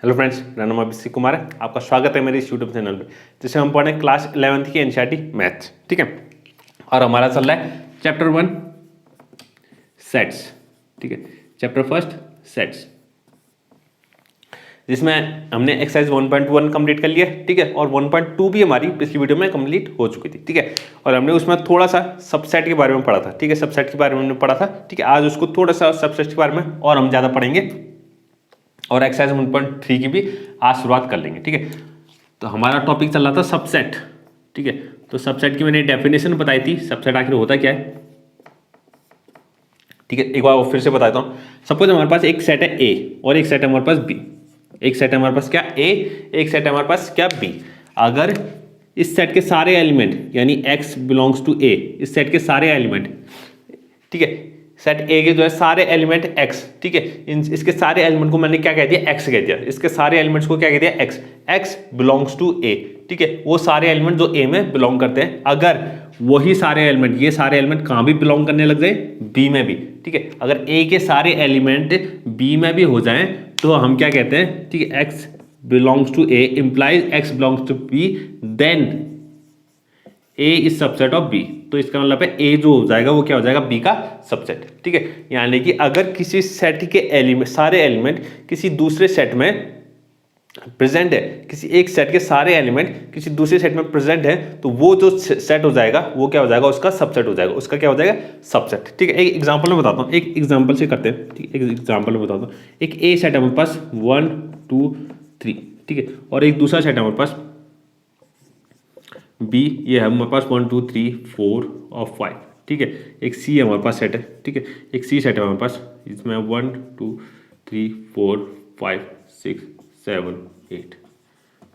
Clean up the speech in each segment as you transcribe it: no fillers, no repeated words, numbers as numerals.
Hello friends, मेरा नाम अभिषेक कुमार है। आपका स्वागत है मेरे इस यूट्यूब चैनल पे, जिसे हम पढ़े क्लास 11th की एनसीईआरटी मैथ्स। ठीक है, और हमारा चल रहा है चैप्टर 1 सेट्स। ठीक है, चैप्टर फर्स्ट सेट्स, जिसमें हमने एक्सरसाइज 1.1 कंप्लीट कर लिया। ठीक है, और 1.2 भी हमारी पिछली वीडियो में कंप्लीट हो चुकी थी। ठीक है, और हमने उसमें थोड़ा सा सबसेट के बारे में पढ़ा था। ठीक है, सबसेट के बारे में हमने पढ़ा था। ठीक है, आज उसको थोड़ा सा सबसेट के बारे में और हम ज़्यादा पढ़ेंगे और एक्सरसाइज 1.3 की भी आज शुरुआत कर लेंगे। ठीक है, तो हमारा टॉपिक चल रहा था सबसेट। ठीक है, तो सबसेट की मैंने डेफिनेशन बताई थी। सबसेट आखिर होता क्या है? ठीक है, एक बार फिर से बताता हूँ। सपोज हमारे पास एक सेट है ए और एक सेट है हमारे पास बी। एक सेट है हमारे पास क्या ए, एक सेट है हमारे पास क्या बी। अगर इस सेट के सारे एलिमेंट यानी x बिलोंग्स टू ए, इस सेट के सारे एलिमेंट, ठीक है, सेट ए के जो है सारे एलिमेंट x, ठीक है, इसके सारे एलिमेंट को मैंने क्या कह दिया? x कह दिया। इसके सारे एलिमेंट्स को क्या कह दिया? x बिलोंग्स टू ए। ठीक है, वो सारे एलिमेंट जो ए में बिलोंग करते हैं, अगर वही सारे एलिमेंट, ये सारे एलिमेंट कहाँ भी बिलोंग करने लग जाए? बी में भी। ठीक है, अगर ए के सारे एलिमेंट बी में भी हो जाएं तो हम क्या कहते हैं? ठीक है, x belongs to A implies x belongs to B, then A is subset of B। तो इसका मतलब है A जो हो जाएगा वो क्या हो जाएगा? B का सबसेट। ठीक है, यानी कि अगर किसी सेट के एलिमेंट, सारे एलिमेंट किसी दूसरे सेट में प्रेजेंट है, किसी एक सेट के सारे एलिमेंट किसी दूसरे सेट में प्रेजेंट है, तो वो जो सेट हो जाएगा वो क्या हो जाएगा? उसका सबसेट हो जाएगा। उसका क्या हो जाएगा? सबसेट। ठीक है, एक एग्जांपल में बताता हूँ, एक एग्जांपल से करते हैं। ठीक है, एक एग्जांपल में बताता हूँ। एक ए सेट है हमारे पास 1 2 3, ठीक है, और एक दूसरा सेट है हमारे पास बी, ये है हमारे पास 1 2 3 4 और 5। ठीक है, एक सी हमारे पास सेट है। ठीक है, एक सी सेट है हमारे पास, इसमें 1 2 3 4 5 6 7 8।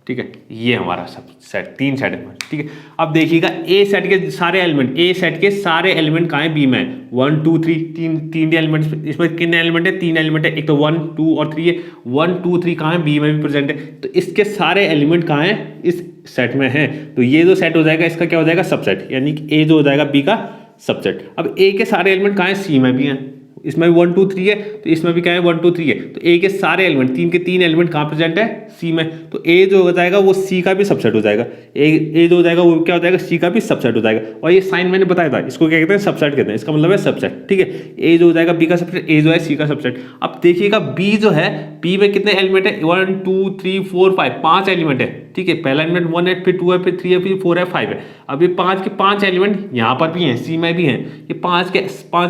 ठीक है, ये हमारा सब सेट, तीन सेट है। ठीक है, अब देखिएगा ए सेट के सारे एलिमेंट, ए सेट के सारे एलिमेंट कहाँ है? बी में। 1 2 3, तीन एलिमेंट, इसमें कितने एलिमेंट है? तीन एलिमेंट है। एक तो 1 2 और 3 है। 1 2 3 कहाँ है? बी में भी प्रेजेंट है। तो इसके सारे एलिमेंट कहाँ है? इस सेट में है। तो ये जो सेट हो जाएगा इसका क्या हो जाएगा? सबसेट, यानी कि ए जो हो जाएगा बी का सबसेट। अब ए के सारे एलिमेंट कहाँ है? सी में भी हैं। इसमें भी 1 2 3 है, तो इसमें भी क्या है? 1 2 3 है। तो ए के सारे एलिमेंट, तीन के तीन एलिमेंट कहाँ प्रेजेंट है? सी में। तो ए जो हो जाएगा वो सी का भी सबसेट हो जाएगा। ए जो हो जाएगा वो क्या हो जाएगा? सी का भी सबसेट हो जाएगा। और ये साइन मैंने बताया था, इसको क्या कहते हैं? सबसेट कहते हैं। इसका मतलब है सबसेट। ठीक है, ए जो हो जाएगा बी का सबसेट, ए जो है सी का सबसेट। अब देखिएगा बी जो है, बी में कितने एलिमेंट है? 1 2 3 4 5, पांच एलिमेंट है। ठीक है, पहला एलिमेंट 1 है, फिर 2 है, फिर 3 है, फिर 4 है, 5 है। अब ये पांच के पांच एलिमेंट यहाँ पर भी हैं, सी में भी हैं। ये पांच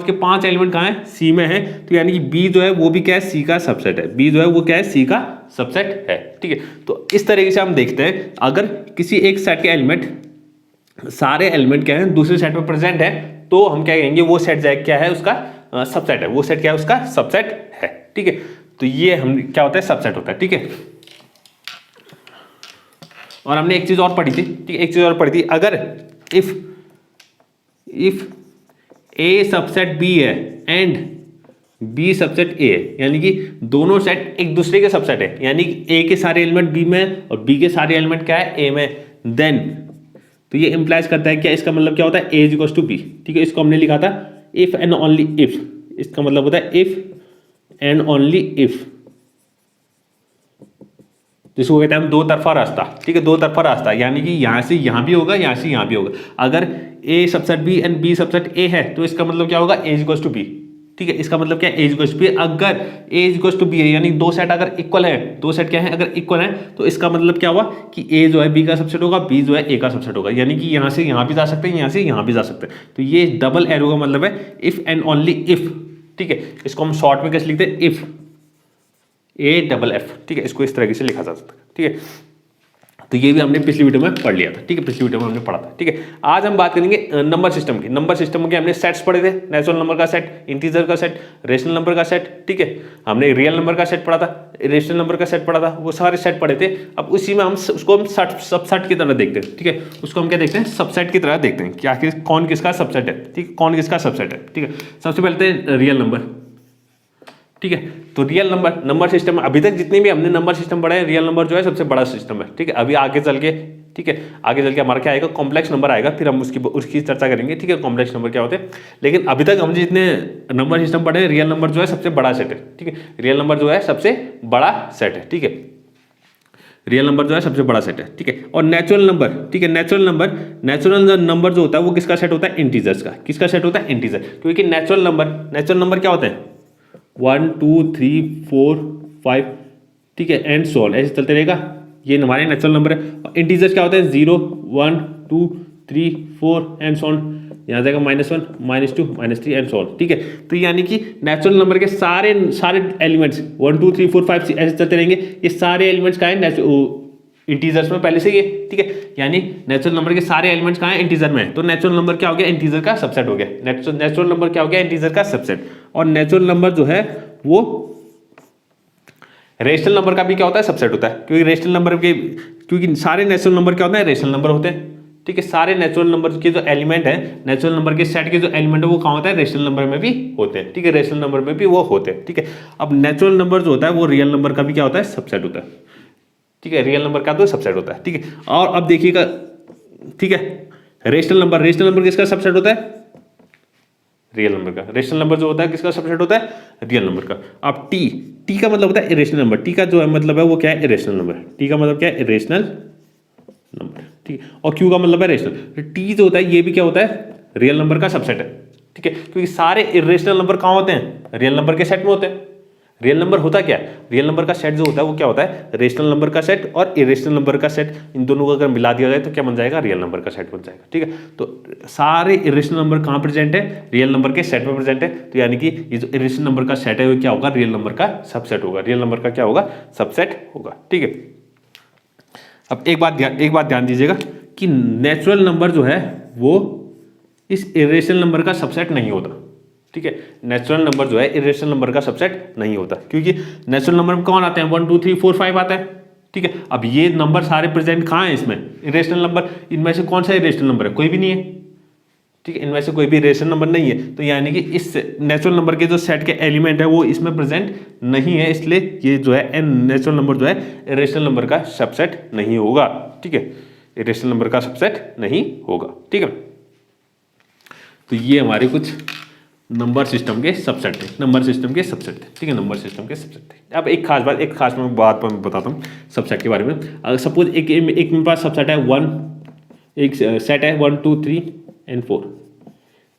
के पांच एलिमेंट कहाँ है? सी में है। तो यानी कि बी जो है वो भी क्या है? सी का सबसेट है। बी जो है वो क्या है? सी का सबसेट है। ठीक है, तो इस तरीके से हम देखते हैं, अगर किसी एक सेट के एलिमेंट, सारे एलिमेंट क्या है? दूसरे सेट में प्रेजेंट है, तो हम क्या कहेंगे? वो सेट जाए क्या है? उसका सबसेट है। वो सेट क्या है? उसका सबसेट है। ठीक है, तो ये हम क्या होता है? सबसेट होता है। ठीक है, और हमने एक चीज और पढ़ी थी। ठीक है, एक चीज और पढ़ी थी, अगर इफ ए सबसेट बी है एंड बी सबसेट ए है, यानी कि दोनों सेट एक दूसरे के सबसेट है, यानी कि ए के सारे एलिमेंट बी में और बी के सारे एलिमेंट क्या है? ए में, देन तो ये इंप्लाइज करता है क्या? इसका मतलब क्या होता है? A is equals to b. ठीक है, इसको हमने लिखा था इफ एंड ओनली इफ। इसका मतलब होता है इफ एंड ओनली इफ, जिसको कहते हैं हम दो तरफा रास्ता। ठीक है, दो तरफा रास्ता, यानी कि यहां से यहां भी होगा, यहां से यहां भी होगा। अगर a subset b and b subset a है, तो इसका मतलब क्या होगा? A is equals to b. ठीक है, इसका मतलब क्या है? A is equals to b. अगर a is equals to b है, यानी दो सेट अगर इक्वल है, दो सेट क्या है? अगर इक्वल है, तो इसका मतलब क्या हुआ? कि ए जो है बी का सबसेट होगा, बी जो है ए का सबसेट होगा। यानी कि यहां से यहां भी जा सकते हैं, यहां से यहां भी जा सकते हैं। तो ये डबल एरो का मतलब है इफ एंड ओनली इफ। ठीक है, इसको हम शॉर्ट में कैसे लिखते हैं? If A double F. ठीक है, इसको इस तरीके से लिखा जा सकता है। ठीक है, तो ये भी हमने पिछली वीडियो में पढ़ लिया था। ठीक है, पिछली वीडियो में हमने पढ़ा था। ठीक है, आज हम बात करेंगे नंबर सिस्टम की। नंबर सिस्टम के हमने सेट्स पढ़े थे, नेचुरल नंबर का सेट, इंटीजर का सेट, रेशनल नंबर का सेट। ठीक है, हमने रियल नंबर का सेट पढ़ा था, रेशनल नंबर का सेट पढ़ा था, वो सारे सेट पढ़े थे। अब उसी में हम उसको हम सबसेट की तरह देखते हैं। ठीक है, उसको हम क्या देखते हैं? सबसेट की तरह देखते हैं कि आखिर कौन किसका सबसेट है। ठीक है, कौन किसका सबसेट है। ठीक है, सबसे पहले रियल नंबर। ठीक है, तो रियल नंबर सिस्टम, अभी तक जितने भी हमने नंबर सिस्टम पढ़े हैं, रियल नंबर जो है सबसे बड़ा सिस्टम है। ठीक है, अभी आगे चल के, ठीक है, आगे चल के हमारा क्या आएगा? कॉम्प्लेक्स नंबर आएगा, फिर हम उसकी चर्चा करेंगे। ठीक है, कॉम्प्लेक्स नंबर क्या होते हैं। लेकिन अभी तक हम जितने नंबर सिस्टम पढ़े हैं, रियल नंबर जो है सबसे बड़ा सेट है। ठीक है, रियल नंबर जो है सबसे बड़ा सेट है। ठीक है, रियल नंबर जो है सबसे बड़ा सेट है, ठीक है। और नेचुरल नंबर, ठीक है, नेचुरल नंबर जो होता है वो किसका सेट होता है, इंटीजर्स का। किसका सेट होता है, इंटीजर, क्योंकि नेचुरल नंबर क्या होते हैं, 1 2 3 4 5, ठीक है, एंड सो ऑन, ऐसे चलते रहेगा, ये हमारे नेचुरल नंबर है। और इंटीजर्स क्या होते हैं, 0 1 2 3 4 एंड सो ऑन, यहाँ जाएगा -1 -2 -3 एंड सो ऑन, ठीक है। तो यानी कि नेचुरल नंबर के सारे एलिमेंट्स 1 2 3 4 5 6 ऐसे चलते रहेंगे, ये सारे एलिमेंट्स कहाँ हैं, इंटीजर्स में पहले से ये, ठीक है। यानी नेचुरल नंबर के सारे एलिमेंट्स कहाँ हैं, इंटीजर में है। तो नेचुरल नंबर क्या हो गया, इंटीजर का सबसेट हो गया। नेचुरल नंबर क्या हो गया, इंटीजर का सबसेट। और नेचुरल नंबर जो है वो रेशनल नंबर का भी क्या होता है, सबसेट होता है, क्योंकि सारे नेचुरल नंबर क्या होते हैं, रेशनल नंबर होते हैं, ठीक है। सारे नेचुरल नंबर के जो एलिमेंट है, नेचुरल नंबर के सेट के जो एलिमेंट है वो कहाँ होता है, रेशनल नंबर में भी होते हैं, ठीक है, रेशनल नंबर में भी वो होते हैं, ठीक है। अब नेचुरल नंबर जो होता है वो रियल नंबर का भी क्या होता है, सबसेट होता है, ठीक है, रियल नंबर का तो सबसेट होता है, ठीक है। और अब देखिएगा, ठीक है, रेशनल नंबर किसका सबसेट होता है, रियल नंबर का। रेशनल नंबर जो होता है किसका सबसेट होता है, रियल नंबर का। अब टी का मतलब होता है इरेशनल नंबर, टी का जो है मतलब है वो क्या है, इरेशनल नंबर। टी का मतलब क्या है, इरेशनल नंबर, ठीक है। और क्यू का मतलब है रेशनल। टी जो होता है ये भी क्या होता है, रियल नंबर का सबसेट है, ठीक है, क्योंकि सारे इरेशनल नंबर कहाँ होते हैं, रियल नंबर के सेट में होते हैं। रियल नंबर होता क्या है, रियल नंबर का सेट जो होता है वो क्या होता है, रेशनल नंबर का सेट और इरेशनल नंबर का सेट, इन दोनों को अगर मिला दिया जाए तो क्या बन जाएगा, रियल नंबर का सेट बन जाएगा, ठीक है। तो सारे इरेशनल नंबर कहाँ प्रेजेंट है, रियल नंबर के सेट में प्रेजेंट है। तो यानी कि ये जो इरेशनल नंबर का सेट है वो क्या होगा, रियल नंबर का सबसेट होगा, रियल नंबर का क्या होगा, सबसेट होगा, ठीक है। अब एक बात ध्यान दीजिएगा कि नेचुरल नंबर जो है वो इस इरेशनल नंबर का सबसेट नहीं होता, ठीक है। नेचुरल नंबर जो है इरेशनल नंबर का सबसेट नहीं होता, क्योंकि नेचुरल नंबर में कौन आते हैं, 1 2 3 4 5 आता है, ठीक है। अब ये नंबर सारे प्रेजेंट कहाँ हैं इसमें, इरेशनल नंबर, इनमें से कौन सा इरेशनल नंबर है, कोई भी नहीं है, ठीक है, इनमें से कोई भी इरेशनल नंबर नहीं है। तो यानी कि इस नेचुरल नंबर के जो सेट के एलिमेंट है वो इसमें प्रेजेंट नहीं है, इसलिए ये जो है नेचुरल नंबर जो है इरेशनल नंबर का सबसेट नहीं होगा, ठीक है, इरेशनल नंबर का सबसेट नहीं होगा, ठीक है। तो ये हमारे कुछ नंबर सिस्टम के सबसेट थे, ठीक है, नंबर सिस्टम के सबसेट थे। अब एक खास मैं बात बताता हूँ सबसेट के बारे में। अगर सपोज एक मेरे पास सबसेट है 1, एक सेट है 1 2 3 एंड 4,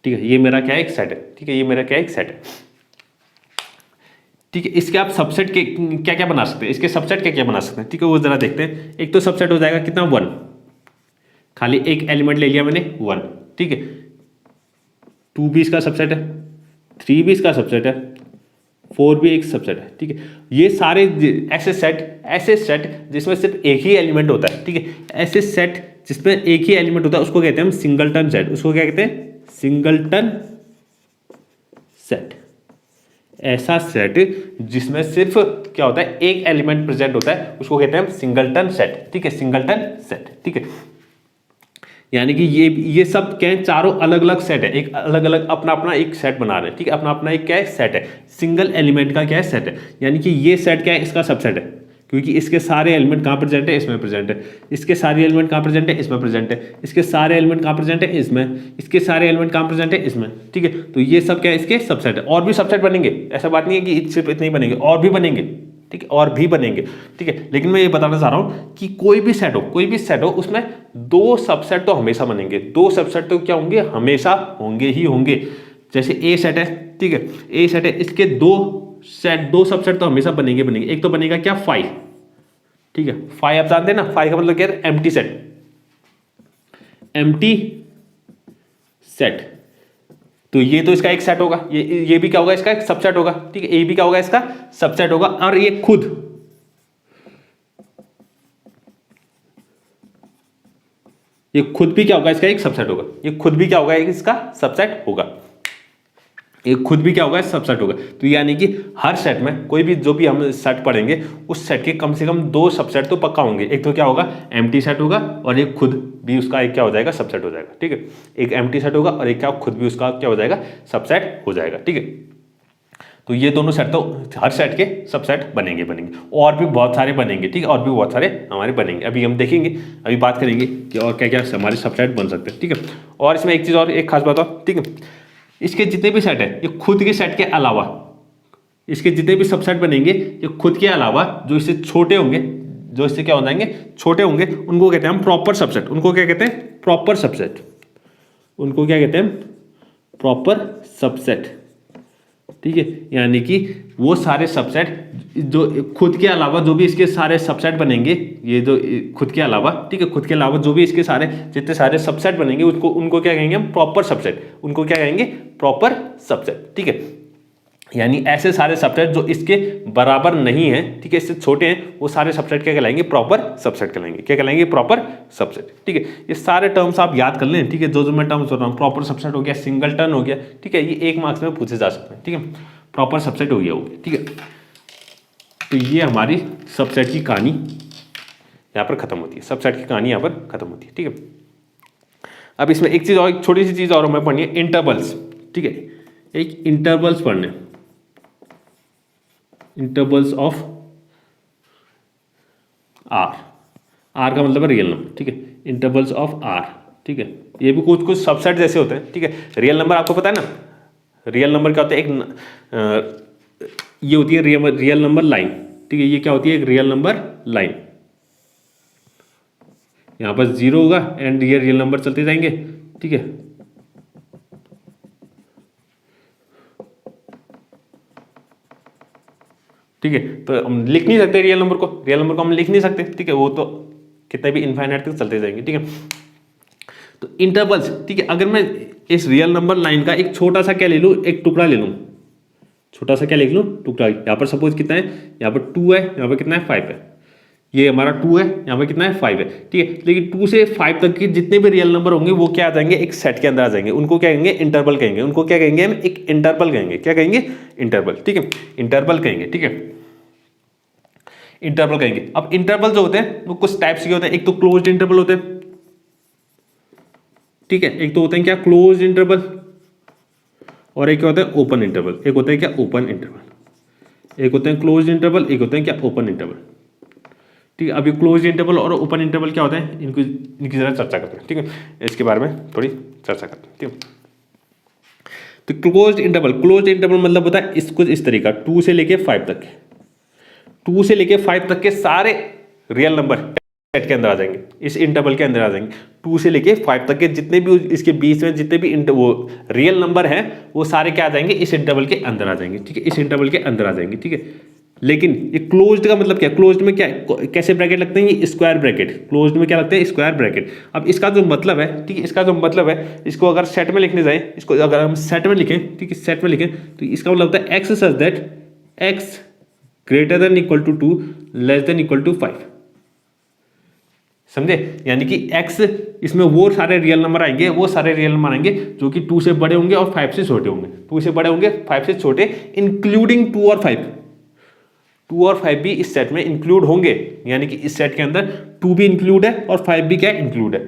ठीक है, ये मेरा क्या है, एक सेट है, ठीक है, ये मेरा क्या है, एक सेट है, ठीक है। इसके आप सबसेट के क्या क्या बना सकते हैं, इसके सबसेट क्या क्या बना सकते हैं, ठीक है, वो जरा देखते हैं। एक तो सबसेट हो जाएगा कितना, 1, खाली एक एलिमेंट ले लिया मैंने 1, ठीक है। 2 भी इसका सबसेट है, 3 भी इसका सबसेट है, 4 भी एक सबसेट है, ठीक है। ये सारे ऐसे सेट जिसमें सिर्फ एक ही एलिमेंट होता है, ठीक है, ऐसे सेट जिसमें एक ही एलिमेंट होता है उसको कहते हैं हम सिंगलटन सेट। उसको क्या कहते हैं, सिंगलटन सेट। ऐसा सेट जिसमें सिर्फ क्या होता है, एक एलिमेंट प्रेजेंट होता है, उसको कहते हैं हम सिंगलटन सेट, ठीक है, सिंगलटन सेट, ठीक है। यानी कि ये सब क्या है, चारों अलग अलग सेट है, एक अलग अलग अपना अपना एक सेट बना रहे हैं, ठीक है, अपना अपना एक क्या है, सेट है, सिंगल एलिमेंट का क्या है, सेट है। यानी कि ये सेट क्या है, इसका सबसेट है, क्योंकि इसके सारे एलिमेंट कहाँ प्रेजेंट है, इसमें प्रेजेंट है। इसके सारे एलिमेंट कहाँ प्रेजेंट है, इसमें प्रेजेंट है। इसके सारे एलिमेंट कहाँ प्रेजेंट है, इसमें। इसके सारे एलिमेंट कहाँ प्रेजेंट है, इसमें, ठीक है। तो ये सब क्या है, इसके सबसेट है। और भी सबसेट बनेंगे, ऐसा बात नहीं है कि सिर्फ इतने ही बनेंगे, और भी बनेंगे, ठीक है, और भी बनेंगे, ठीक है। लेकिन मैं ये बताना चाह रहा हूँ कि कोई भी सेट हो उसमें 2 सबसेट तो हमेशा बनेंगे, 2 सबसेट तो क्या होंगे, हमेशा होंगे ही होंगे। जैसे ए सेट है, ठीक है, ए सेट है, इसके 2 सबसेट तो हमेशा बनेंगे। एक तो बनेगा क्या, 5, ठीक है, 5 आप जानते हैं ना, 5 का मतलब क्या है, एम्प्टी सेट। तो ये तो इसका एक सेट होगा, ये भी क्या होगा, इसका एक सबसेट होगा, ठीक है, ये भी क्या होगा, इसका सबसेट होगा। और ये खुद भी क्या होगा, इसका एक सबसेट होगा। ये खुद भी क्या होगा, इसका सबसेट होगा। ये खुद भी क्या होगा, सबसेट होगा। तो यानी कि हर सेट में कोई भी जो भी हम सेट पढ़ेंगे उस सेट के कम से कम 2 सबसेट तो पक्का होंगे। एक तो क्या होगा, एम्प्टी सेट होगा, और एक खुद भी उसका एक क्या हो जाएगा, सबसेट हो जाएगा, ठीक है। एक एम्प्टी सेट होगा और एक क्या, खुद भी उसका क्या हो जाएगा, सबसेट हो जाएगा, ठीक है। तो ये दोनों सेट तो हर सेट के सबसेट बनेंगे। और भी बहुत सारे बनेंगे, ठीक है, और भी बहुत सारे हमारे बनेंगे। अभी हम देखेंगे, अभी बात करेंगे कि और क्या क्या हमारे सबसेट बन सकते हैं, ठीक है। और इसमें एक चीज़ और, एक खास बात और, ठीक है, इसके जितने भी सेट है, ये खुद के सेट के अलावा, इसके जितने भी सबसेट बनेंगे ये खुद के अलावा जो इससे छोटे होंगे, जो इससे क्या हो जाएंगे, छोटे होंगे, उनको कहते हैं हम प्रॉपर सबसेट। उनको क्या कहते हैं, प्रॉपर सबसेट। उनको क्या कहते हैं, प्रॉपर सबसेट। ठीक है, यानी कि वो सारे सबसेट जो खुद के अलावा जो भी इसके सारे सबसेट बनेंगे, ये जो खुद के अलावा, ठीक है, खुद के अलावा जो भी इसके सारे जितने सारे सबसेट बनेंगे उसको उनको क्या कहेंगे हम, प्रॉपर सबसेट। उनको क्या कहेंगे, प्रॉपर सबसेट। ठीक है, यानी ऐसे सारे सबसेट जो इसके बराबर नहीं है, ठीक है, इससे छोटे हैं, वो सारे सबसेट क्या कहलाएंगे, प्रॉपर सबसेट कहलाएंगे। क्या कहलाएंगे, प्रॉपर सबसेट। ठीक है, ये सारे टर्म्स आप याद कर लें। ठीक है, जो मैं टर्म्स बोल रहा हूँ, प्रॉपर सबसेट हो गया, सिंगलटन हो गया, ठीक है, ये 1 मार्क्स में पूछे जा सकते हैं। ठीक है, प्रॉपर सबसेट हो गया। ठीक है, तो ये हमारी सबसेट की कहानी यहाँ पर खत्म होती है। सबसेट की कहानी यहाँ पर खत्म होती है। ठीक है, अब इसमें एक चीज़ और, एक छोटी सी चीज़ और हमें पढ़नी है, इंटरवल्स। ठीक है, एक इंटरवल्स पढ़ने, इंटरवल्स ऑफ आर। आर का मतलब है रियल नंबर। ठीक है, इंटरवल्स ऑफ आर। ठीक है, ये भी कुछ कुछ सबसेट जैसे होते हैं। ठीक है, रियल नंबर आपको पता है ना, रियल नंबर क्या होता है, एक ये होती है रियल नंबर लाइन। ठीक है, ये क्या होती है, एक रियल नंबर लाइन। यहां पर 0 होगा एंड ये रियल नंबर चलते जाएंगे। ठीक है, ठीक है, तो हम लिख नहीं सकते रियल नंबर को, रियल नंबर को हम लिख नहीं सकते। ठीक है, वो तो कितने भी इनफाइनाइट तक चलते जाएंगे। ठीक है, तो इंटरवल्स। ठीक है, अगर मैं इस रियल नंबर लाइन का एक छोटा सा क्या ले लूँ, एक टुकड़ा ले लूँ, छोटा सा क्या लिख लूँ, टुकड़ा। यहाँ पर सपोज कितना है, यहाँ पर 2 है, यहाँ पर कितना है, 5 है। ये हमारा 2 है, यहाँ पर कितना है, 5 है। ठीक है, लेकिन 2 से 5 तक के जितने भी रियल नंबर होंगे वो क्या आ जाएंगे, एक सेट के अंदर आ जाएंगे। उनको क्या कहेंगे, इंटरवल कहेंगे। उनको क्या कहेंगे हम, एक इंटरवल कहेंगे। क्या कहेंगे, इंटरवल। ठीक है, इंटरवल कहेंगे। ठीक है, इंटरवल कहेंगे। अब इंटरवल जो होते हैं वो कुछ टाइप्स के होते हैं। एक तो क्लोज्ड इंटरवल होते हैं। ठीक है, एक तो होते हैं क्या, क्लोज्ड इंटरवल, और एक क्या होता है, ओपन इंटरवल। एक होता है क्या, ओपन इंटरवल। एक होते हैं क्लोज्ड इंटरवल, एक होते हैं क्या, ओपन इंटरवल। ठीक है, अभी क्लोज्ड इंटरवल और ओपन इंटरवल क्या होता है, इनकी जरा चर्चा करते हैं। ठीक है, इसके बारे में थोड़ी चर्चा करते हैं। ठीक है, तो क्लोज्ड इंटरवल मतलब होता है इसको इस तरीका, 2 से लेके 5 तक, 2 से लेके 5 तक के सारे रियल नंबर सेट के अंदर आ जाएंगे, इस इंटरवल के अंदर आ जाएंगे। 2 से लेके 5 तक के जितने भी इसके बीच में जितने भी वो रियल नंबर हैं वो सारे क्या आ जाएंगे, इस इंटरवल के अंदर आ जाएंगे। ठीक है, इस इंटरवल के अंदर आ जाएंगे। ठीक है, लेकिन ये क्लोज्ड का मतलब क्या, क्लोज्ड में क्या, कैसे ब्रैकेट लगते हैं, ये स्क्वायर ब्रैकेट। क्लोज्ड में क्या लगते हैं, स्क्वायर ब्रैकेट। अब इसका जो मतलब है, ठीक है, इसका जो मतलब है, इसको अगर सेट में लिखने जाए, इसको अगर हम सेट में लिखें, ठीक है, सेट में लिखें, तो इसका मतलब होता है x such that x greater than equal to 2 less than equal to 5। समझे, यानी कि x इसमें वो सारे रियल नंबर आएंगे, वो सारे रियल नंबर आएंगे जो कि 2 से बड़े होंगे और 5 से छोटे होंगे। 2 से बड़े होंगे, 5 से छोटे, इंक्लूडिंग 2 और 5। 2 और 5 भी इस सेट में इंक्लूड होंगे, यानी कि इस सेट के अंदर 2 भी इंक्लूड है और 5 भी क्या इंक्लूड है।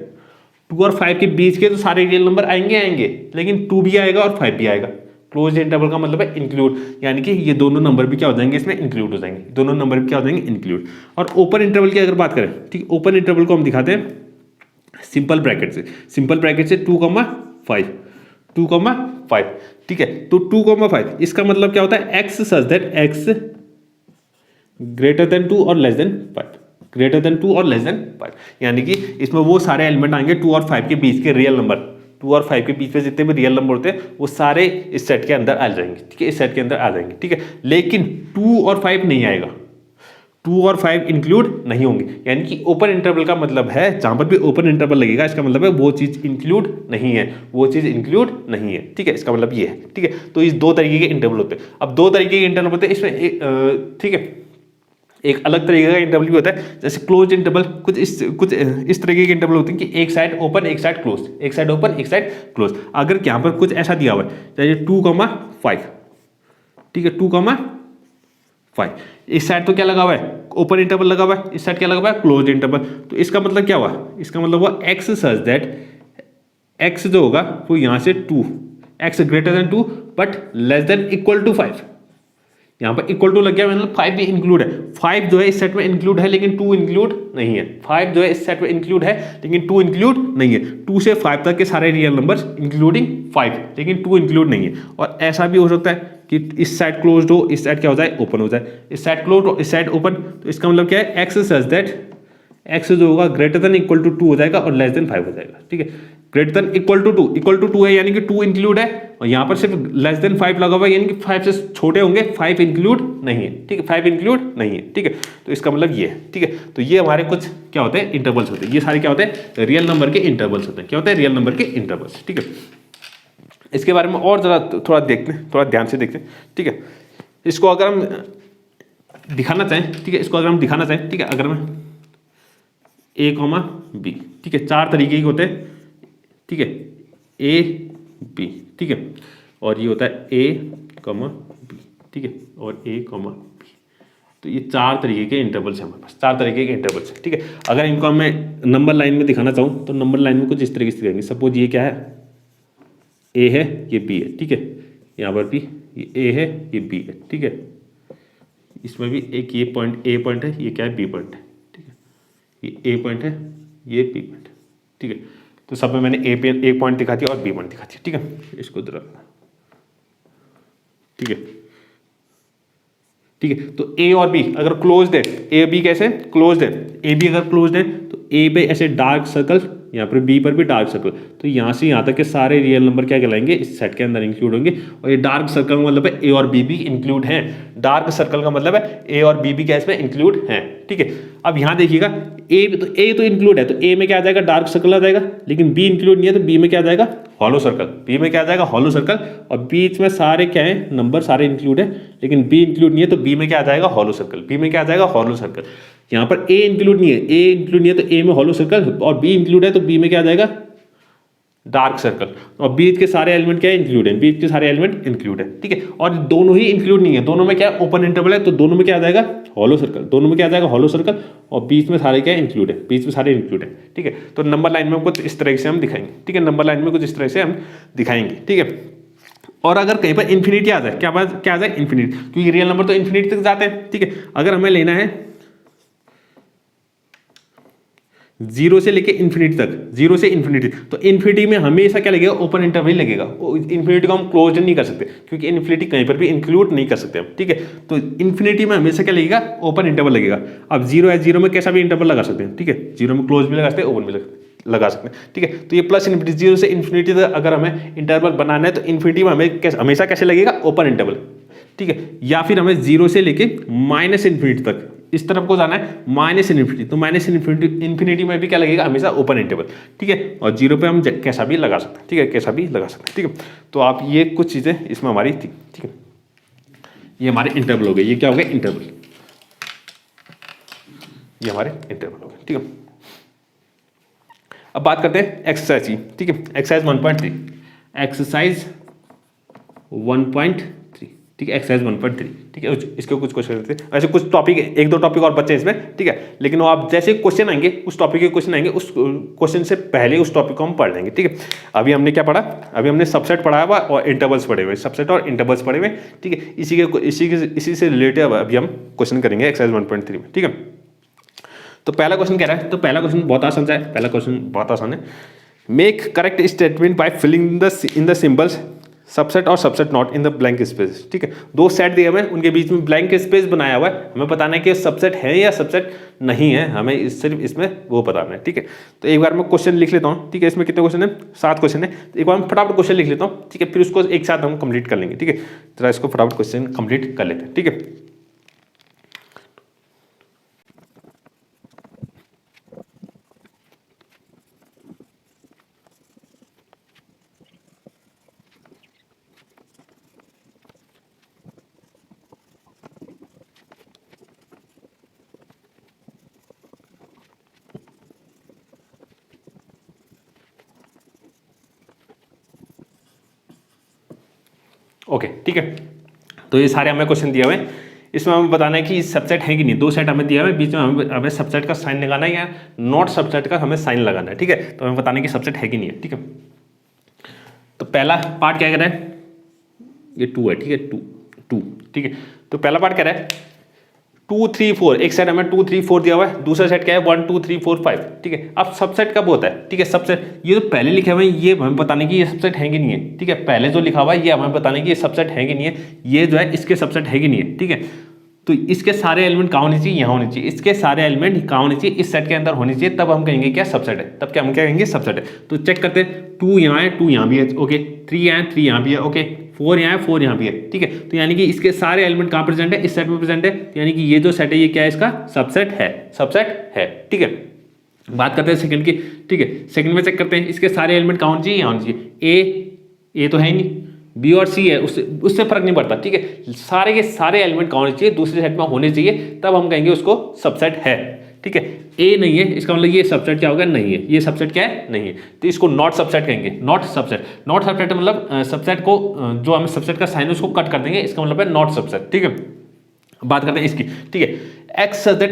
2 और 5 के बीच के तो सारे रियल नंबर आएंगे, लेकिन 2 भी आएगा और 5 भी आएगा। क्लोज इंटरवल का मतलब है इंक्लूड, यानी कि ये दोनों नंबर भी क्या हो जाएंगे, इसमें इंक्लूड हो जाएंगे। दोनों नंबर भी क्या हो जाएंगे, इंक्लूड। और ओपन इंटरवल की अगर बात करें, ठीक, ओपन इंटरवल को हम दिखाते हैं सिंपल ब्रैकेट से। सिंपल ब्रैकेट से 2,5, 2,5। ठीक है, तो 2,5 इसका मतलब क्या होता है, x such that x greater than 2 और लेस देन 5, ग्रेटर देन 2 और लेस देन 5। यानी कि इसमें वो सारे एलिमेंट आएंगे 2 और 5 के बीच के रियल नंबर, 2 और 5 के बीच में जितने भी रियल नंबर होते हैं वो सारे इस सेट के अंदर आ जाएंगे। ठीक है, इस सेट के अंदर आ जाएंगे। ठीक है, लेकिन 2 और 5 नहीं आएगा, 2 और 5 इंक्लूड नहीं होंगे। यानी कि ओपन इंटरवल का मतलब है, जहां पर भी ओपन इंटरवल लगेगा इसका मतलब है वो चीज इंक्लूड नहीं है, वो चीज इंक्लूड नहीं है। ठीक है, इसका मतलब ये है। ठीक है, तो इस 2 तरीके के इंटरवल होते हैं। अब 2 तरीके के इंटरवल होते हैं इसमें। ठीक है, एक अलग तरीके का इंटरवल भी होता है, जैसे क्लोज इंटरवल। कुछ इस तरीके के इंटरवल होते हैं कि एक साइड ओपन एक साइड क्लोज, एक साइड ओपन एक साइड क्लोज। अगर यहाँ पर कुछ ऐसा दिया हुआ है, जैसे 2,5, ठीक है, 2,5, इस साइड तो क्या लगा हुआ है, ओपन इंटरवल लगा हुआ है, इस साइड क्या लगा हुआ है, क्लोज इंटरवल। तो इसका मतलब क्या हुआ, इसका मतलब हुआ एक्स सच दैट एक्स जो होगा वो यहाँ से 2, x greater than 2 but less than equal to 5। यहाँ पर इक्वल टू लग गया, मतलब 5 भी इंक्लूड है। 5 जो है इस सेट में इंक्लूड है लेकिन 2 इंक्लूड नहीं है। 5 जो है इस सेट में इंक्लूड है लेकिन 2 इंक्लूड नहीं है। 2 से 5 तक के सारे रियल नंबर्स इंक्लूडिंग 5, लेकिन 2 इंक्लूड नहीं है। और ऐसा भी हो सकता है कि इस साइड क्लोज्ड हो, इस साइड क्या हो जाए, ओपन हो जाए, इस साइड क्लोज्ड हो, इस साइड ओपन। तो इसका मतलब क्या है, एक्स सच दैट एक्स जो होगा ग्रेटर देन इक्वल टू 2 हो जाएगा और लेस देन 5 हो जाएगा। ठीक है, greater than equal to 2, equal to 2 है यानी कि 2 इंक्लूड है, और यहाँ पर सिर्फ लेस देन 5 लगा हुआ है यानी कि 5 से छोटे होंगे, 5 इंक्लूड नहीं है। ठीक है, 5 इंक्लूड नहीं है। ठीक है, तो इसका मतलब ये है। ठीक है, तो ये हमारे कुछ क्या होते हैं, इंटरवल्स होते हैं। ये सारे क्या होते हैं, रियल नंबर के इंटरवल्स होते हैं। क्या होते हैं, रियल नंबर के इंटरवल्स। ठीक है, इसके बारे में और जरा थोड़ा देखते हैं, थोड़ा ध्यान से देखते हैं। ठीक है, इसको अगर हम दिखाना चाहें, ठीक है, इसको अगर हम दिखाना चाहें, ठीक है, अगर मैं ए कॉमा बी, ठीक है, 4 तरीके के होते हैं। ठीक है, ए बी, ठीक है, और ये होता है ए कॉमा बी, ठीक है, और ए कॉमा बी। तो ये 4 तरीके के इंटरवल्स हैं हमारे पास, 4 तरीके के इंटरवल्स हैं। ठीक है, अगर इनको मैं नंबर लाइन में दिखाना चाहूँ तो नंबर लाइन में कुछ इस तरीके से दिखाएंगे। सपोज ये क्या है, ए है, ये बी है। ठीक है, यहाँ पर भी ये ए है, ये बी है। ठीक है, इसमें भी एक ये पॉइंट ए पॉइंट है, ये क्या है, बी पॉइंट है। ठीक है, ये ए पॉइंट है, ये बी पॉइंट है। ठीक है, तो सब में मैंने ए पॉइंट दिखा दिया और बी पॉइंट दिखा दिया। ठीक है, इसको जरा, ठीक है, ठीक है, तो ए और बी अगर क्लोज्ड है, ए बी कैसे क्लोज्ड है, ए बी अगर क्लोज्ड है तो ए पे ऐसे डार्क सर्कल, यहाँ पर बी पर भी डार्क सर्कल, तो यहाँ से यहाँ तक के सारे रियल नंबर क्या कहलाएंगे, इस सेट के अंदर इंक्लूड होंगे। और ये डार्क सर्कल का मतलब है ए और बी भी इंक्लूड हैं। डार्क सर्कल का मतलब है ए और बी भी क्या इसमें इंक्लूड हैं। ठीक है, अब यहाँ देखिएगा, ए तो इंक्लूड है, तो ए में क्या आ जाएगा, डार्क सर्कल आ जाएगा, लेकिन बी इंक्लूड नहीं है तो बी में क्या आ जाएगा, हॉलो सर्कल। बी में क्या आ जाएगा, हॉलो सर्कल, और बीच में सारे क्या है, नंबर सारे इंक्लूड है, लेकिन बी इंक्लूड नहीं है तो बी में क्या आ जाएगा, हॉलो सर्कल। बी में क्या आ जाएगा, हॉलो सर्कल। यहाँ पर ए इंक्लूड नहीं है, ए इंक्लूड नहीं है तो ए में हॉलो सर्कल, और बी इंक्लूड है तो बी में क्या आ जाएगा, डार्क सर्कल। और बीच के सारे एलिमेंट क्या है, इंक्लूड है, बीच के सारे एलिमेंट इंक्लूड है। ठीक है, और दोनों ही इंक्लूड नहीं है, दोनों में क्या है, ओपन इंटरवल है, तो दोनों में क्या आ जाएगा, हॉलो सर्कल। दोनों में क्या आ जाएगा, हॉलो सर्कल, और बीच में सारे क्या इंक्लूड है, बीच में सारे इंक्लूड है। ठीक है, तो नंबर लाइन में कुछ इस तरह से हम दिखाएंगे। ठीक है, नंबर लाइन में कुछ इस तरह से हम दिखाएंगे। ठीक है, और अगर कहीं पर इन्फिनिटी आ जाए, क्या आ जाए, इन्फिनिटी, क्योंकि रियल नंबर तो इन्फिनिटी तक जाते हैं। ठीक है, अगर हमें लेना है 0 से लेके इन्फिनिटी तक, 0 से इन्फिनिटी, तो इन्फिनिटी में हमेशा क्या लगेगा, ओपन इंटरवल लगेगा। इन्फिनिटी को हम क्लोज नहीं कर सकते, क्योंकि इन्फिनिटी कहीं पर भी इंक्लूड नहीं कर सकते हम। ठीक है, तो इन्फिनिटी में हमेशा क्या लगेगा, ओपन इंटरवल लगेगा। अब 0 है, 0 में कैसा भी इंटरवल लगा सकते हैं। ठीक है, 0 में क्लोज भी लगा सकते हैं, ओपन भी लगा सकते हैं। ठीक है, तो ये प्लस इन्फिनिटी, 0 से इन्फिनिटी तक अगर हमें इंटरवल बनाना है तो इन्फिनिटी में हमें हमेशा कैसे लगेगा, ओपन इंटरवल। ठीक है, या फिर हमें 0 से लेके माइनस इन्फिनिटी तक इस तरफ को जाना है, माइनस इन्फिनिटी, तो माइनस इन्फिनिटी में भी क्या लगेगा, हमेशा ओपन इंटरवल। ठीक है, और 0 पे हम कैसा भी लगा सकते हैं। ठीक है, कैसा भी लगा सकते हैं। ठीक है, तो आप ये कुछ चीज़ें इसमें हमारी थी। ठीक है, ये हमारे इंटरवल हो गए। ये क्या हो गए, इंटरवल, ये हमारे इंटरवल हो गए। ठीक है, अब बात करते हैं एक्सरसाइज की। ठीक है, एक्सरसाइज 1.3, एक्सरसाइज 1.3। ठीक है, एक्सरसाइज 1.3। ठीक है, इसके कुछ क्वेश्चन रहते हैं, ऐसे कुछ टॉपिक, 1-2 टॉपिक और बच्चे इसमें। ठीक है, लेकिन वो आप जैसे क्वेश्चन आएंगे, उस टॉपिक के क्वेश्चन आएंगे, उस क्वेश्चन से पहले उस टॉपिक को हम पढ़ लेंगे। ठीक है, अभी हमने क्या पढ़ा, अभी हमने सबसेट पढ़ा हुआ और इंटरवल्स पढ़े हुए, सबसेट और इंटरवल्स पढ़े हुए। ठीक है, इसी से रिलेटेड अभी हम क्वेश्चन करेंगे एक्सरसाइज 1.3 में। ठीक है, तो पहला क्वेश्चन कह रहा है, तो पहला क्वेश्चन बहुत आसान है। पहला क्वेश्चन बहुत आसान है, make correct statement by filling in the symbols subset और subset not in the blank space. ठीक है, 2 सेट दिए हुए हैं, उनके बीच में ब्लैंक स्पेस बनाया हुआ है, हमें बताना है कि सबसेट है या सबसेट नहीं है, हमें सिर्फ इसमें वो बताना है। ठीक है, तो एक बार मैं क्वेश्चन लिख लेता हूँ। ठीक है, इसमें कितने क्वेश्चन है, 7 क्वेश्चन है। एक बार मैं फटाफट क्वेश्चन लिख लेता हूँ। ठीक है, फिर उसको एक साथ हम कंप्लीट कर लेंगे। ठीक है, जरा इसको फटाफट क्वेश्चन कंप्लीट कर लेते हैं। ठीक है, ओके। ठीक है, तो ये सारे हमें क्वेश्चन दिए हुए हैं, इसमें हमें बताना है कि सबसेट है कि नहीं। 2 सेट हमें दिया हुआ है, बीच में हमें सबसेट का साइन लगाना है या नॉट सबसेट का हमें साइन लगाना है। ठीक है, तो हमें बताना है कि सबसेट है कि नहीं है। ठीक है, तो पहला पार्ट क्या कह रहा है, ये 2 है। ठीक है, 2। ठीक है, तो पहला पार्ट कह रहा है 2 3 4, एक सेट हमें 2 3 4 दिया हुआ है, दूसरा सेट क्या है 1 2 3 4 5, ठीक है। अब सबसेट कब होता है, ठीक है, सबसेट ये जो पहले लिखे हुए हैं ये हमें बताने की ये सबसेट है कि नहीं है, ठीक है, पहले जो लिखा हुआ है ये हमें बताने की ये सबसेट है कि नहीं है, ये जो है इसके सबसेट है कि नहीं है, ठीक है। तो इसके सारे एलिमेंट कहाँ होने चाहिए, यहाँ होने चाहिए, इसके सारे एलिमेंट कहाँ होने चाहिए, इस सेट के अंदर होने चाहिए, तब हम कहेंगे क्या सबसेट है, तब क्या हम क्या कहेंगे सबसेट है। तो चेक करते हैं, 2 यहाँ है, 2 यहाँ भी है, ओके, 3 यहाँ है, 3 यहाँ भी है, ओके, 4 यहाँ है, 4 यहाँ भी है, ठीक है। तो यानी कि इसके सारे एलिमेंट कहाँ प्रेजेंट है, इस सेट में प्रेजेंट है, तो यानी कि ये जो सेट है ये क्या है, इसका सबसेट है, सबसेट है, ठीक है। बात करते हैं सेकंड की, ठीक है, सेकंड में चेक करते हैं इसके सारे एलिमेंट कहाँ होने चाहिए, यहाँ होने चाहिए, ए तो है ही नहीं, बी और सी है, उससे फर्क नहीं पड़ता, ठीक है, सारे के सारे एलिमेंट कहाँ होने चाहिए, दूसरे सेट में होने चाहिए, तब हम कहेंगे उसको सबसेट है, ठीक है। ए नहीं है, इसका मतलब ये सबसेट क्या होगा, नहीं है, ये सबसेट क्या है, नहीं है, तो इसको नॉट सबसेट कहेंगे, नॉट सबसेट। नॉट सबसेट मतलब सबसेट को जो हमें सबसेट का साइन है उसको कट कर देंगे, इसका मतलब है नॉट सबसेट, ठीक है। बात करते हैं इसकी, ठीक है,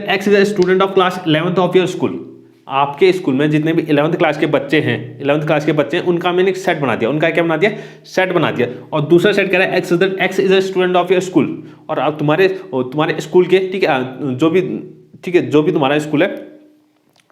x is a student of class 11th of your school. आपके स्कूल में जितने भी 11th क्लास के बच्चे हैं, 11th क्लास के बच्चे हैं, उनका मैंने एक सेट बना दिया, उनका क्या बना दिया, सेट बना दिया। और दूसरा सेट कह रहा है x is a student of your school, और अब तुम्हारे स्कूल के, ठीक है, जो भी तुम्हारा स्कूल है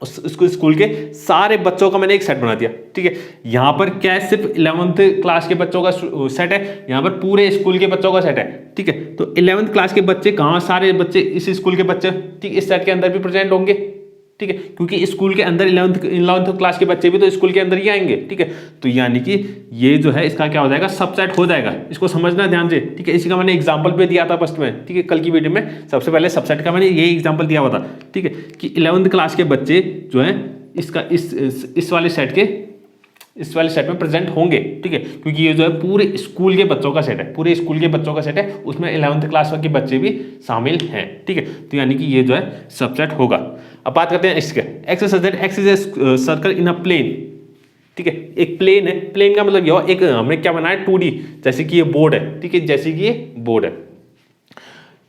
उसको स्कूल के सारे बच्चों का मैंने एक सेट बना दिया, ठीक है। यहाँ पर क्या है, सिर्फ 11th क्लास के बच्चों का सेट है, यहाँ पर पूरे स्कूल के बच्चों का सेट है, ठीक है। तो 11th क्लास के बच्चे कहाँ, सारे बच्चे इस स्कूल के बच्चे, ठीक, इस सेट के अंदर भी प्रेजेंट होंगे, ठीक है, क्योंकि स्कूल के अंदर 11th क्लास के बच्चे भी तो स्कूल के अंदर ही आएंगे, ठीक है। तो यानी कि ये जो है इसका क्या हो जाएगा, सबसेट हो जाएगा, इसको समझना ध्यान से, ठीक है। इसी का मैंने एग्जांपल पे दिया था फर्स्ट में, ठीक है, कल की वीडियो में सबसे पहले सबसेट का मैंने यही एग्जांपल दिया हुआ था, ठीक है, कि 11th क्लास के बच्चे जो है इसका इस वाले सेट में प्रेजेंट होंगे, ठीक है, क्योंकि ये जो है पूरे स्कूल के बच्चों का सेट है, पूरे स्कूल के बच्चों का सेट है, उसमें 11th क्लास के बच्चे भी शामिल हैं, ठीक है। तो यानी कि ये जो है सबसेट होगा। अब बात करते हैं इसके, x is a circle in a plane, ठीक है, एक प्लेन है, प्लेन का मतलब ये एक हमने क्या बनाया 2D, जैसे कि ये बोर्ड है, ठीक है, जैसे कि ये बोर्ड है,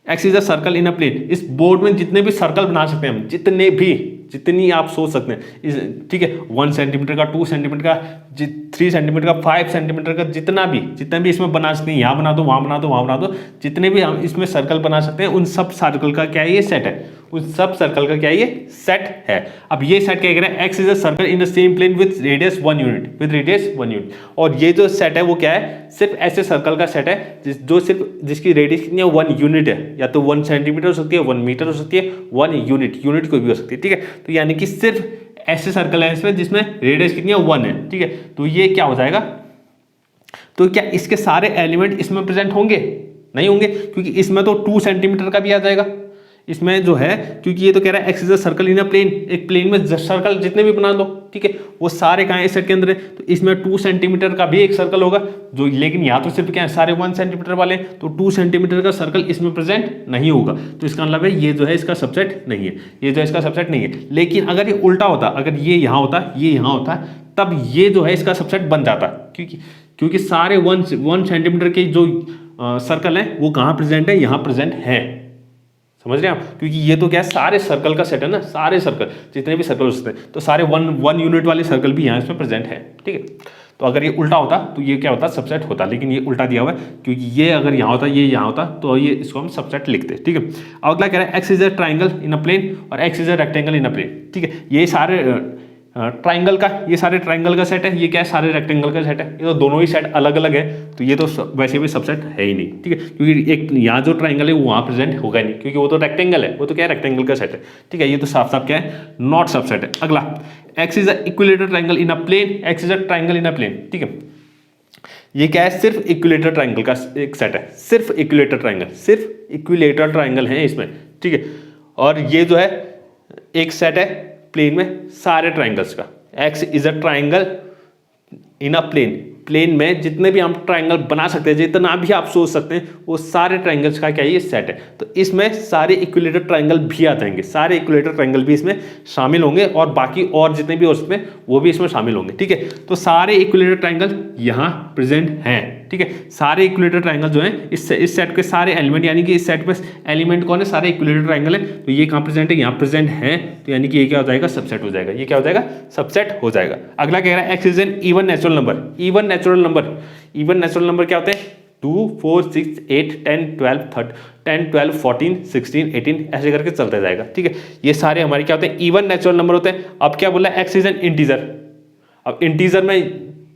x is a circle in a plane. इस बोर्ड में जितने भी सर्कल बना सकते हैं हम, जितनी आप सोच सकते हैं, ठीक है, 1 सेंटीमीटर का, 2 सेंटीमीटर का, 3 सेंटीमीटर का, 5 सेंटीमीटर का, जितना भी इसमें बना सकते हैं, यहाँ बना दो, वहाँ बना दो, वहाँ बना दो, जितने भी हम इसमें सर्कल बना सकते हैं, उन सब सर्कल का क्या है, ये सेट है, उन सब सर्कल का क्या है, ये सेट है। अब ये सेट क्या कह रहा है, x is a circle in the same plane with radius 1 unit, और ये जो सेट है वो क्या है, सिर्फ ऐसे सर्कल का सेट है जिसकी रेडियस कितनी है, 1 यूनिट है, या तो 1 सेंटीमीटर हो सकती है, 1 मीटर हो सकती है, 1 यूनिट कोई भी हो सकती है, ठीक है। तो यानी कि सिर्फ ऐसे सर्कल है इसमें जिसमें रेडियस कितनी है, 1 है, ठीक है। तो ये क्या हो जाएगा, तो क्या इसके सारे एलिमेंट इसमें प्रेजेंट होंगे, नहीं होंगे, क्योंकि इसमें तो 2 सेंटीमीटर का भी आ जाएगा, इसमें जो है, क्योंकि ये तो कह रहा है x is a circle in a plane, एक प्लेन में सर्कल जितने भी बना दो, ठीक है, वो सारे कहाँ इस सेट के अंदर है, तो इसमें 2 सेंटीमीटर का भी एक सर्कल होगा, जो लेकिन यहाँ तो सिर्फ क्या है, सारे 1 सेंटीमीटर वाले, तो 2 सेंटीमीटर का सर्कल इसमें प्रेजेंट नहीं होगा, तो इसका मतलब है ये जो है इसका सबसेट नहीं है, ये जो है इसका सबसेट नहीं है। लेकिन अगर ये उल्टा होता, अगर ये यहाँ होता, ये यहाँ होता, तब ये जो है इसका सबसेट बन जाता, क्योंकि सारे 1 सेंटीमीटर के जो सर्कल है वो कहाँ प्रेजेंट है, यहाँ प्रेजेंट है, समझ रहे हैं आप, क्योंकि ये तो क्या है, सारे सर्कल का सेट है ना, सारे सर्कल जितने भी सर्कल हो सकते हैं, तो सारे 1 यूनिट वाले सर्कल भी यहाँ इसमें प्रेजेंट है, ठीक है। तो अगर ये उल्टा होता तो ये क्या होता, सबसेट होता, लेकिन ये उल्टा दिया हुआ है, क्योंकि ये अगर यहाँ होता, ये यहाँ होता, तो ये इसको हम सबसेट लिखते हैं, ठीक है। अगला कह रहा है x is a triangle in a plane और X is a rectangle in a plane, ठीक है। ये सारे ट्राइंगल का, ये सारे ट्राइंगल का सेट है, ये क्या है, सारे रेक्टेंगल का सेट है, ये तो दोनों ही सेट अलग अलग है, तो ये तो वैसे भी सबसेट है ही नहीं, ठीक है, क्योंकि एक यहाँ जो ट्राइंगल है वो वहाँ प्रेजेंट होगा नहीं, क्योंकि वो तो रेक्टेंगल है, वो तो क्या है, रेक्टेंगल का सेट है, ठीक है। ये तो साफ साफ क्या है, नॉट सबसेट है। अगला, x is a equilateral triangle in a plane, x is a triangle in a plane, ठीक है। ये क्या है, सिर्फ इक्विलेटरल ट्राइंगल का एक सेट है, सिर्फ इक्विलेटरल ट्राइंगल है इसमें, ठीक है। और ये जो है एक सेट है प्लेन में सारे ट्राइंगल्स का, x is a triangle in a plane में जितने भी हम ट्राइंगल बना सकते हैं, जितना भी आप सोच सकते हैं, वो सारे ट्राइंगल्स का क्या ये सेट है। तो इसमें सारे इक्विलेटरल ट्राइंगल भी आ जाएंगे, सारे इक्विलेटरल ट्राइंगल भी इसमें शामिल होंगे, और बाकी और जितने भी उसमें वो भी इसमें शामिल होंगे, ठीक है। तो सारे इक्विलेटरल ट्राइंगल यहाँ प्रेजेंट हैं, ठीक है। सारे इक्विलेटरल ट्राइंगल जो है इस सेट के सारे एलिमेंट, यानी कि इस सेट में एलिमेंट कौन है, सारे इक्विलेटरल ट्राइंगल है, तो ये कहाँ प्रेजेंट है, यहाँ प्रेजेंट है, तो यानी कि ये क्या हो जाएगा, सबसेट हो जाएगा, ये क्या हो जाएगा, सबसेट हो जाएगा। अगला कह रहा है x is an even natural number, even natural number क्या होते हैं, 2 4 6 8 10 12 10 12 14 16 18 ऐसे करके चलता जाएगा। ठीक है, ये सारे हमारे क्या होते हैं, इवन नेचुरल नंबर होते हैं। अब क्या बोला, एक्स इज एन इंटीजर। अब इंटीजर में,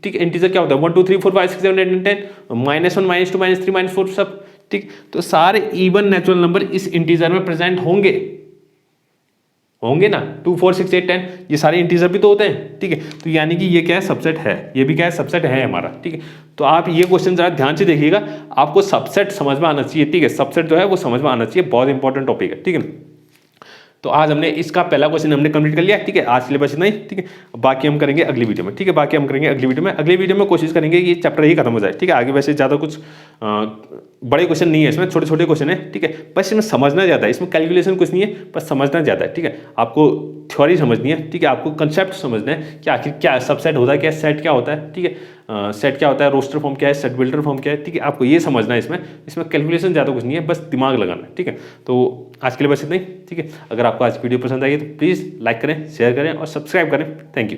ठीक है, इंटीजर क्या होता है, 1 2 3 4 5 6 7 8 9 10 -1 -2 -3 -4 सब। ठीक, तो सारे इवन नेचुरल नंबर इस इंटीजर में प्रेजेंट होंगे ना, 2 4 6 8 10 ये सारे इंटीजर भी तो होते हैं। ठीक है, तो यानी कि ये क्या है, सबसेट है, ये भी क्या है, सबसेट है हमारा। ठीक है, तो आप ये क्वेश्चन जरा ध्यान से देखिएगा, आपको सबसेट समझ में आना चाहिए। ठीक है, सबसेट जो है वो समझ में आना चाहिए, बहुत इंपॉर्टेंट टॉपिक है। ठीक है, तो आज हमने इसका पहला क्वेश्चन हमने कंप्लीट कर लिया। ठीक है, आज के लिए बस इतना ही। ठीक है, बाकी हम करेंगे अगली वीडियो में। ठीक है, बाकी हम करेंगे अगली वीडियो में। अगली वीडियो में कोशिश करेंगे कि ये चैप्टर ही खत्म हो जाए। ठीक है, आगे वैसे ज़्यादा कुछ बड़े क्वेश्चन नहीं है इसमें, छोटे छोटे क्वेश्चन है। ठीक है, बस इसमें समझना ज़्यादा है, इसमें कैलकुलेशन कुछ नहीं है, बस समझना ज़्यादा है। ठीक है, आपको थ्योरी समझनी है। ठीक है, आपको कंसेप्ट समझना है कि आखिर क्या सबसेट होता है, क्या सेट क्या होता है। ठीक है, सेट क्या होता है, रोस्टर फॉर्म क्या है, सेट बिल्डर फॉर्म क्या है। ठीक है, आपको ये समझना है, इसमें कैलकुलेशन ज़्यादा कुछ नहीं है, बस दिमाग लगाना है। ठीक है, तो आज के लिए बस इतना ही। ठीक है, अगर आपको आज वीडियो पसंद आई तो प्लीज़ लाइक करें, शेयर करें और सब्सक्राइब करें। Thank you.